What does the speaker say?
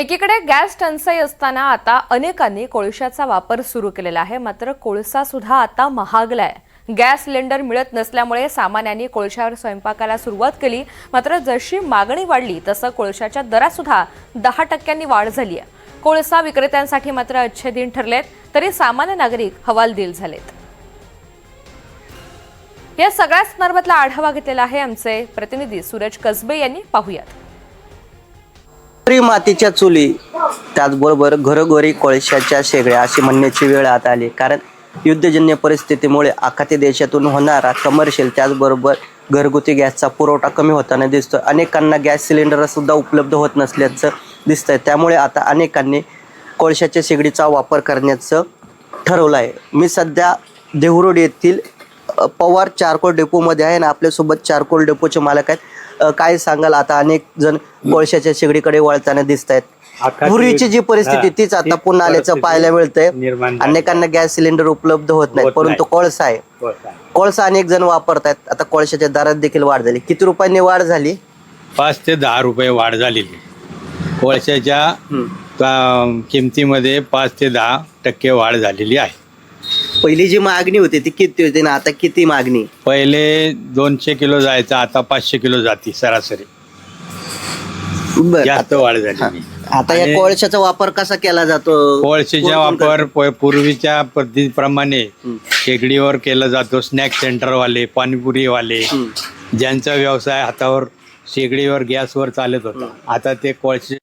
एकीकडे गॅस टंचाई असताना आता अनेकांनी कोळशाचा वापर सुरू केलेला आहे, मात्र कोळसा सुद्धा आता महागलाय। गॅस सिलेंडर मिळत नसल्यामुळे सामान्यांनी कोळशावर स्वयंपाकाला सुरुवात केली, मात्र जशी मागणी वाढली तसं कोळशाच्या दरात सुद्धा 10% वाढ झाली आहे। कोळसा विक्रेत्यांसाठी मात्र अच्छे दिन ठरलेत, तरी सामान्य नागरिक हवालदिल झालेत। या सगळ्या संदर्भातला आढावा घेतलेला आहे आमचे प्रतिनिधी सूरज कसबे यांनी। पाहूयात। मातीच्या चुली, त्याचबरोबर घरोघरी कोळशाच्या शेगड्या अशी म्हणण्याची वेळ आता आली, कारण युद्धजन्य परिस्थितीमुळे आखाती देशातून होणारा कमर्शियल त्याचबरोबर घरगुती गॅसचा पुरवठा कमी होताना दिसतो। अनेकांना गॅस सिलेंडर सुद्धा उपलब्ध होत नसल्याचं दिसतंय, त्यामुळे आता अनेकांनी कोळशाच्या शेगडीचा वापर करण्याचं ठरवलं आहे। मी सध्या देहरोड येथील पवार चारकोल डेपोमध्ये आहे आणि आपल्यासोबत चारकोल डेपोचे मालक आहेत। काय सांगाल, आता अनेक जण कोळशाच्या शेगडीकडे वळताना दिसत आहेत। पूर्वीची जी परिस्थिती तीच आता पुन्हा आल्याचं पाहायला मिळतंय। अनेकांना गॅस सिलेंडर उपलब्ध होत नाही, परंतु कोळसा आहे, कोळसा अनेक जण वापरतात। आता कोळशाच्या दरात देखील वाढ झाली। किती रुपयांनी वाढ झाली? 5 ते 10 रुपये वाढ झालेली। कोळशाच्या किमतीमध्ये 5 ते 10% वाढ झालेली आहे। पहिली जी मागणी होती ती किती होती ना आता किती मागणी? पहिले 200 किलो जायचं, आता 500 किलो जाती सरासरी। जास्त वाढ झाली। आता या कोळशाचा वापर कसा केला जातो? कोळशाचा वापर पूर्वीच्या पद्धतीप्रमाणे शेगडीवर केला जातो। स्नॅक सेंटर वाले, पाणीपुरी वाले, ज्यांचा व्यवसाय हातावर शेगडीवर गॅसवर चालत होता, आता ते कोळशे